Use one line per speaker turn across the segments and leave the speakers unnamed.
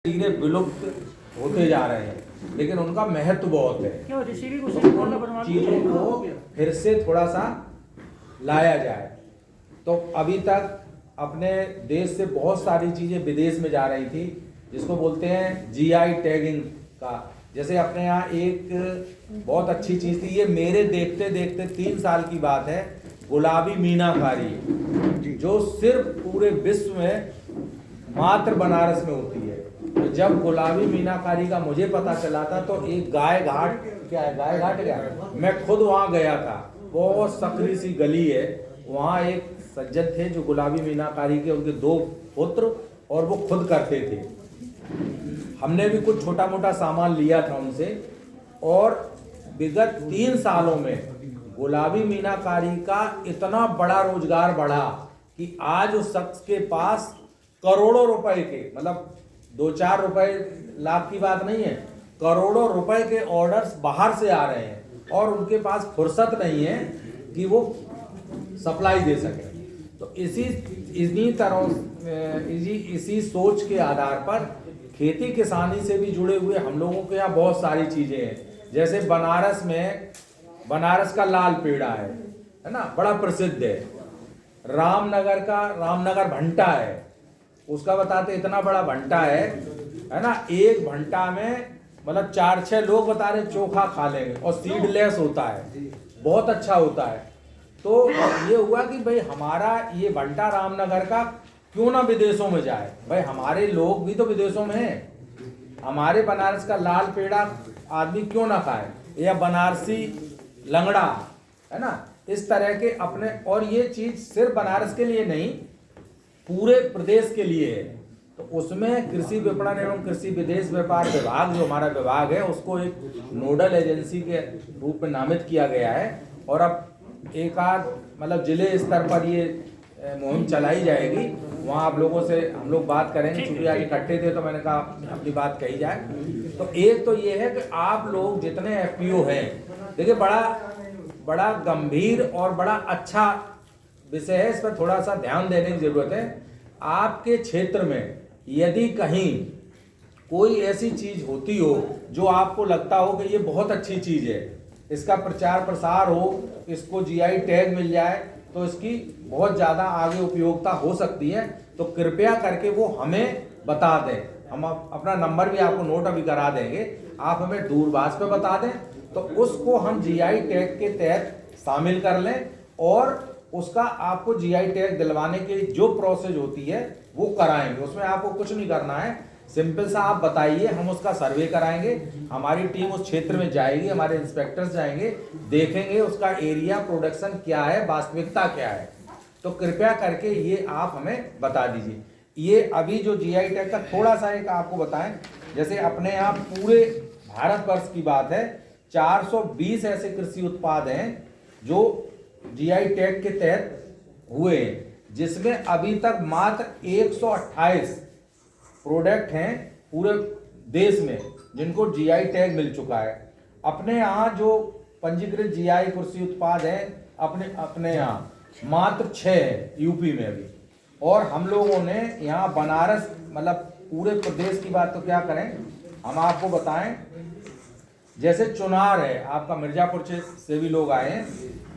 धीरे विलुप्त होते जा रहे हैं, लेकिन उनका महत्व बहुत है।
क्यों
तो उन चीजों को फिर से थोड़ा सा लाया जाए। तो अभी तक अपने देश से बहुत सारी चीजें विदेश में जा रही थी, जिसको बोलते हैं जीआई टैगिंग का। जैसे अपने यहाँ एक बहुत अच्छी चीज थी, ये मेरे देखते देखते 3 साल की बात है, गुलाबी मीनाकारी, जो सिर्फ पूरे विश्व में मात्र बनारस में होती है। तो जब गुलाबी मीनाकारी का मुझे पता चला था, तो एक गाय घाट, क्या है गाय घाट, क्या मैं खुद वहां गया था। बहुत सकरी सी गली है, वहां एक सज्जन थे जो गुलाबी मीनाकारी के, उनके 2 पुत्र, और वो खुद करते थे। हमने भी कुछ छोटा मोटा सामान लिया था उनसे, और विगत 3 सालों में गुलाबी मीनाकारी का इतना बड़ा रोजगार बढ़ा कि आज उस शख्स के पास करोड़ों रुपए के, मतलब 2-4 रुपए लाख की बात नहीं है, करोड़ों रुपए के ऑर्डर्स बाहर से आ रहे हैं, और उनके पास फुर्सत नहीं है कि वो सप्लाई दे सके। तो इसी सोच के आधार पर खेती किसानी से भी जुड़े हुए हम लोगों के यहाँ बहुत सारी चीजें हैं। जैसे बनारस में बनारस का लाल पेड़ा है ना, बड़ा प्रसिद्ध है। रामनगर का रामनगर भंटा है, उसका बताते इतना बड़ा भंटा है ना, एक भंटा में मतलब 4-6 लोग बता रहे चोखा खा लेंगे, और सीडलेस होता है, बहुत अच्छा होता है। तो ये हुआ कि भाई हमारा ये भंटा रामनगर का क्यों ना विदेशों में जाए, भाई हमारे लोग भी तो विदेशों में हैं, हमारे बनारस का लाल पेड़ा आदमी क्यों ना खाए, या बनारसी लंगड़ा, है ना, इस तरह के अपने। और ये चीज सिर्फ बनारस के लिए नहीं, पूरे प्रदेश के लिए है। तो उसमें कृषि विपणन एवं कृषि विदेश व्यापार विभाग, जो हमारा विभाग है, उसको एक नोडल एजेंसी के रूप में नामित किया गया है। और अब एक आध मतलब जिले स्तर पर ये मुहिम चलाई जाएगी, वहाँ आप लोगों से हम लोग बात करेंगे। चूंकि आज इकट्ठे थे तो मैंने कहा अपनी बात कही जाए। तो एक तो ये है कि आप लोग जितने एफपीओ हैं, देखिए बड़ा गंभीर और बड़ा अच्छा विषय है, इस पर थोड़ा सा ध्यान देने की जरूरत है। आपके क्षेत्र में यदि कहीं कोई ऐसी चीज होती हो जो आपको लगता हो कि ये बहुत अच्छी चीज है, इसका प्रचार प्रसार हो, इसको जीआई टैग मिल जाए, तो इसकी बहुत ज़्यादा आगे उपयोगिता हो सकती है, तो कृपया करके वो हमें बता दें। हम अपना नंबर भी आपको नोट अभी करा देंगे, आप हमें दूरभाष पे बता दें, तो उसको हम जीआई टैग के तहत शामिल कर लें, और उसका आपको जीआई टैग दिलवाने के लिए जो प्रोसेस होती है वो कराएंगे। उसमें आपको कुछ नहीं करना है, सिंपल सा आप बताइए, हम उसका सर्वे कराएंगे, हमारी टीम उस क्षेत्र में जाएगी, हमारे इंस्पेक्टर्स जाएंगे, देखेंगे उसका एरिया प्रोडक्शन क्या है, वास्तविकता क्या है। तो कृपया करके ये आप हमें बता दीजिए। ये अभी जो जीआई टैग का थोड़ा सा एक आपको बताएं, जैसे अपने यहाँ पूरे भारतवर्ष की बात है, 420 ऐसे कृषि उत्पाद हैं जो जीआई टैग के तहत हुए हैं, जिसमें अभी तक मात्र 128 प्रोडक्ट हैं पूरे देश में जिनको जीआई टैग मिल चुका है। अपने यहाँ जो पंजीकृत जीआई कृषि उत्पाद हैं अपने यहाँ मात्र 6 है यूपी में अभी। और हम लोगों ने यहाँ बनारस, मतलब पूरे प्रदेश की बात तो क्या करें, हम आपको बताएं, जैसे चुनार है आपका, मिर्जापुर से भी लोग आए हैं,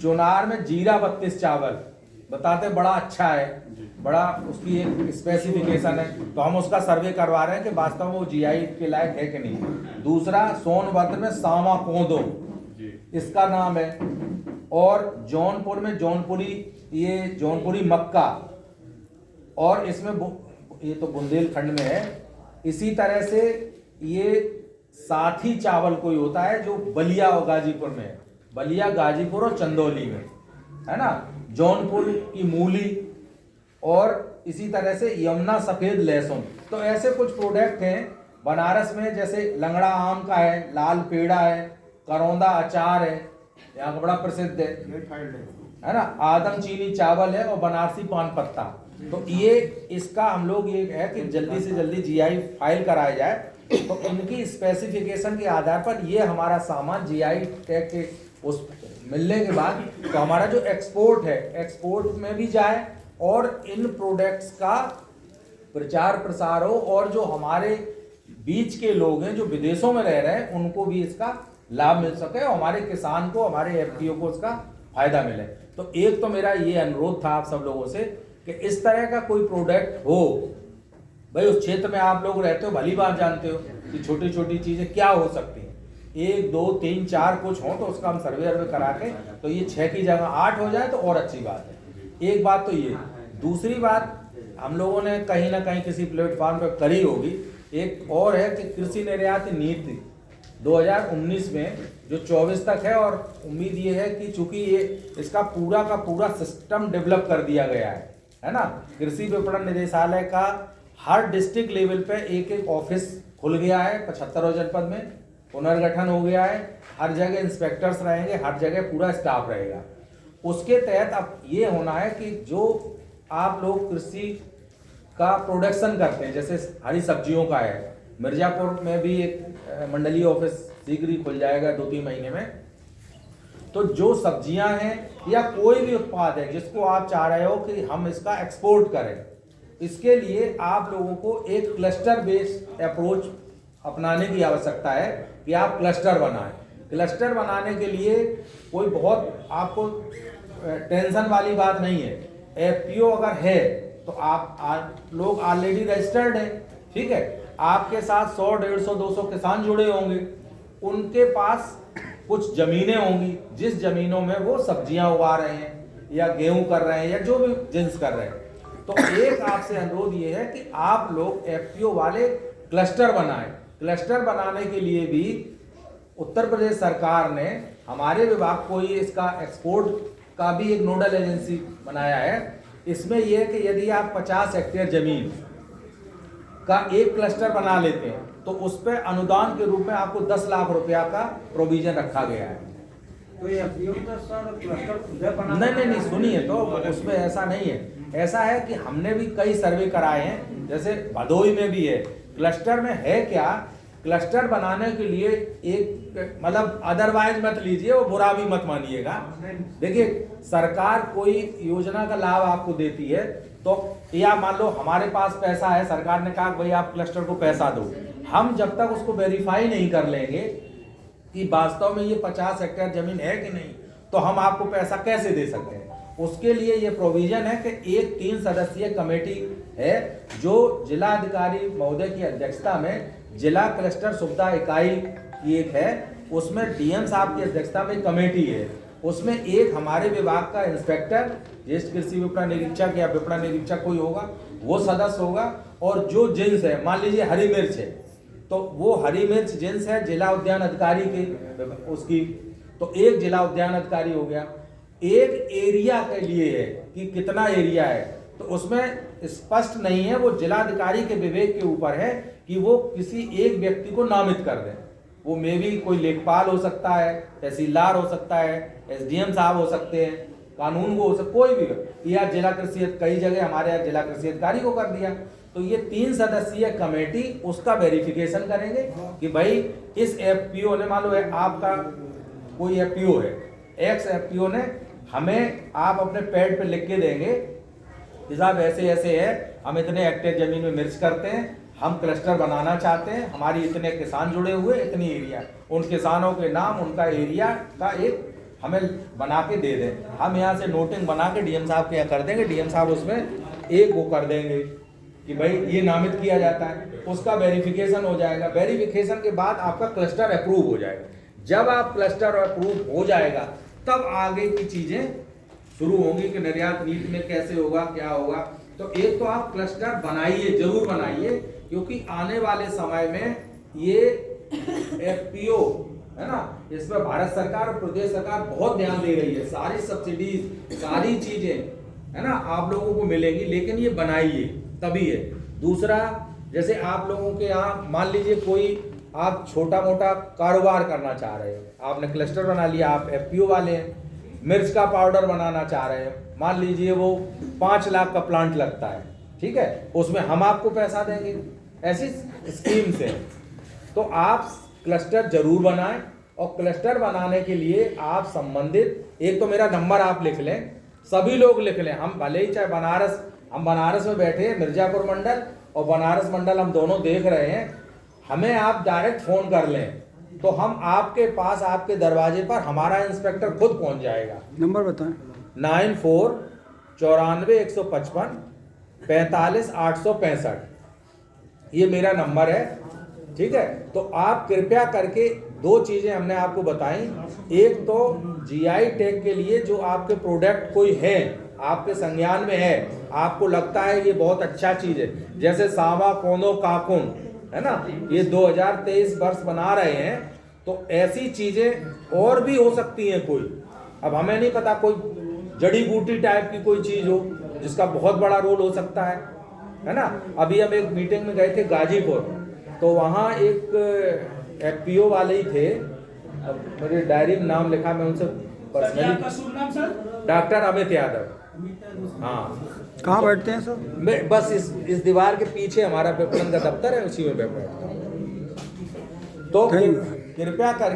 चुनार में जीरा 32 चावल बताते बड़ा अच्छा है, बड़ा उसकी एक स्पेसिफिकेशन है, तो हम उसका सर्वे करवा रहे हैं कि वास्तव में वो जीआई के लायक है कि नहीं। दूसरा सोनभद्र में सावा कोदो, इसका नाम है। और जौनपुर में जौनपुरी मक्का, और इसमें ये तो बुंदेलखंड में है। इसी तरह से ये साथी चावल कोई होता है जो बलिया और गाजीपुर में है, बलिया, गाजीपुर और चंदौली में, है ना, जौनपुर की मूली, और इसी तरह से यमुना सफेद लहसुन। तो ऐसे कुछ प्रोडक्ट हैं बनारस में, जैसे लंगड़ा आम का है, लाल पेड़ा है, करौंदा अचार है, यहाँ का बड़ा प्रसिद्ध है ना, आदम चीनी चावल है, और बनारसी पान पत्ता। तो ये इसका हम लोग ये है कि जल्दी से जल्दी जीआई फाइल कराया जाए। तो इनकी स्पेसिफिकेशन के आधार पर ये हमारा सामान जीआई टैग के उस मिलने के बाद तो हमारा जो एक्सपोर्ट है, एक्सपोर्ट में भी जाए, और इन प्रोडक्ट्स का प्रचार प्रसार हो, और जो हमारे बीच के लोग हैं जो विदेशों में रह रहे हैं, उनको भी इसका लाभ मिल सके और हमारे किसान को, हमारे एफपीओ को इसका फायदा मिले। तो एक तो मेरा ये अनुरोध था आप सब लोगों से कि इस तरह का कोई प्रोडक्ट हो। भाई उस क्षेत्र में आप लोग रहते हो, भली बात जानते हो कि छोटी छोटी चीजें क्या हो सकती हैं। 1 2 3 4 कुछ हो तो उसका हम सर्वे करा के तो ये 6 की जगह 8 हो जाए तो और अच्छी बात है। एक बात तो ये। दूसरी बात हम लोगों ने कहीं ना कहीं किसी प्लेटफॉर्म पर करी होगी, एक और है कि कृषि निर्यात नीति 2019 में जो 24 तक है, और उम्मीद ये है कि चूंकि ये इसका पूरा का पूरा सिस्टम डेवलप कर दिया गया है ना। कृषि विपणन निदेशालय का हर डिस्ट्रिक्ट लेवल पे एक एक ऑफिस खुल गया है, 75 जनपद में पुनर्गठन हो गया है। हर जगह इंस्पेक्टर्स रहेंगे, हर जगह पूरा स्टाफ रहेगा। उसके तहत अब ये होना है कि जो आप लोग कृषि का प्रोडक्शन करते हैं, जैसे हरी सब्जियों का है, मिर्जापुर में भी एक मंडलीय ऑफिस शीघ्र ही खुल जाएगा 2-3 महीने में। तो जो सब्जियां हैं या कोई भी उत्पाद है जिसको आप चाह रहे हो कि हम इसका एक्सपोर्ट करें, इसके लिए आप लोगों को एक क्लस्टर बेस्ड अप्रोच अपनाने की आवश्यकता है कि आप क्लस्टर बनाएं। क्लस्टर बनाने के लिए कोई बहुत आपको टेंशन वाली बात नहीं है। एफपीओ अगर है तो आप लोग ऑलरेडी रजिस्टर्ड हैं, ठीक है। आपके साथ 100, 150, 200 किसान जुड़े होंगे, उनके पास कुछ जमीनें होंगी जिस जमीनों में वो सब्जियां उगा रहे हैं या गेहूं कर रहे हैं या जो भी जिन्स कर रहे हैं। तो एक आपसे अनुरोध ये है कि आप लोग एफपीओ वाले क्लस्टर बनाएं। क्लस्टर बनाने के लिए भी उत्तर प्रदेश सरकार ने हमारे विभाग को ही इसका एक्सपोर्ट का भी एक नोडल एजेंसी बनाया है। इसमें यह है कि यदि आप 50 हेक्टेयर जमीन का एक क्लस्टर बना लेते हैं तो उस पर अनुदान के रूप में आपको 10 लाख रुपया का प्रोविजन रखा गया है।
तो ये क्लस्टर
नहीं सुनिए, तो उसमें ऐसा नहीं है। ऐसा है कि हमने भी कई सर्वे कराए हैं, जैसे भदोई में भी है। क्लस्टर में है क्या, क्लस्टर बनाने के लिए एक मतलब अदरवाइज मत लीजिए, वो बुरा भी मत मानिएगा। देखिए सरकार कोई योजना का लाभ आपको देती है तो, या मान लो हमारे पास पैसा है, सरकार ने कहा भाई आप क्लस्टर को पैसा दो, हम जब तक उसको वेरीफाई नहीं कर लेंगे कि वास्तव में ये 50 हेक्टेयर जमीन है कि नहीं, तो हम आपको पैसा कैसे दे सकते हैं। उसके लिए ये प्रोविजन है कि एक 3 सदस्यीय कमेटी है जो जिला अधिकारी महोदय की अध्यक्षता में जिला क्लस्टर सुविधा इकाई की एक है, उसमें डीएम साहब की अध्यक्षता में कमेटी है। उसमें एक हमारे विभाग का इंस्पेक्टर, ज्येष्ठ कृषि विपणन निरीक्षक या विपणन निरीक्षक कोई होगा, वो सदस्य होगा। और जो जिन्स है, मान लीजिए हरी मिर्च है तो वो हरी मिर्च जिन्स है जिला उद्यान अधिकारी की उसकी, तो एक जिला उद्यान अधिकारी हो गया। एक एरिया के लिए है कि कितना एरिया है, तो उसमें स्पष्ट नहीं है, वो जिलाधिकारी के विवेक के ऊपर है कि वो किसी एक व्यक्ति को नामित कर दें। वो मे भी कोई लेखपाल हो सकता है, तहसीलदार हो सकता है, एसडीएम साहब हो सकते हैं, कानून को हो सकता, कोई भी, या जिला कृषि, कई जगह हमारे यहाँ जिला कृषि अधिकारी को कर दिया। तो ये 3 सदस्यीय कमेटी उसका वेरिफिकेशन करेंगे कि भाई इस एफपीओ ने, मान लो आपका कोई एफपीओ है, एक्स एफपीओ ने हमें, आप अपने पैड पे लिख के देंगे कि साहब ऐसे ऐसे है, हम इतने हेक्टेयर जमीन में मिर्च करते हैं, हम क्लस्टर बनाना चाहते हैं, हमारी इतने किसान जुड़े हुए, इतनी एरिया, उन किसानों के नाम, उनका एरिया का एक हमें बना के दे दें। हम यहाँ से नोटिंग बना के डीएम साहब के यहाँ कर देंगे, डीएम साहब उसमें एक वो कर देंगे कि भाई ये नामित किया जाता है, उसका वेरिफिकेशन हो जाएगा। वेरिफिकेशन के बाद आपका क्लस्टर अप्रूव हो जाएगा। जब आप क्लस्टर अप्रूव हो जाएगा तब आगे की चीजें शुरू होंगी कि निर्यात नीति में कैसे होगा, क्या होगा। तो एक तो आप क्लस्टर बनाइए, जरूर बनाइए, क्योंकि आने वाले समय में ये एफपीओ है ना, इस पर भारत सरकार और प्रदेश सरकार बहुत ध्यान दे रही है। सारी सब्सिडीज, सारी चीजें है ना आप लोगों को मिलेगी, लेकिन ये बनाइए तभी है। दूसरा, जैसे आप लोगों के यहाँ मान लीजिए कोई आप छोटा मोटा कारोबार करना चाह रहे हो, आपने क्लस्टर बना लिया, आप एफपीओ वाले हैं, मिर्च का पाउडर बनाना चाह रहे हो, मान लीजिए वो 5 लाख का प्लांट लगता है, ठीक है, उसमें हम आपको पैसा देंगे, ऐसी स्कीम से। तो आप क्लस्टर जरूर बनाएं, और क्लस्टर बनाने के लिए आप संबंधित, एक तो मेरा नंबर आप लिख लें, सभी लोग लिख लें। हम भले ही चाहे बनारस, हम बनारस में बैठे हैं, मिर्जापुर मंडल और बनारस मंडल हम दोनों देख रहे हैं, हमें आप डायरेक्ट फोन कर लें तो हम आपके पास, आपके दरवाजे पर हमारा इंस्पेक्टर खुद पहुंच जाएगा।
नंबर बताएं।
94-94-155-45-865 ये मेरा नंबर है, ठीक है। तो आप कृपया करके 2 चीजें हमने आपको बताई। एक तो जीआई टैग के लिए जो आपके प्रोडक्ट कोई है, आपके संज्ञान में है, आपको लगता है ये बहुत अच्छा चीज है, जैसे सावा कोनो काकुन है ना, ये 2023 वर्ष बना रहे हैं, तो ऐसी चीजें और भी हो सकती हैं कोई। अब हमें नहीं पता, कोई जड़ी बूटी टाइप की कोई चीज हो जिसका बहुत बड़ा रोल हो सकता है ना। अभी हम एक मीटिंग में गए थे गाजीपुर, तो वहाँ एक एफपीओ वाले ही थे, अब मेरे डायरी में नाम लिखा, मैं उनसे पर्सनली, डॉक्टर अमित यादव। हाँ,
कहाँ बैठते हैं सर?
मैं बस इस दीवार के पीछे हमारा पेपरन का दफ्तर है, उसी में बैठा हूं। तो कृपया कर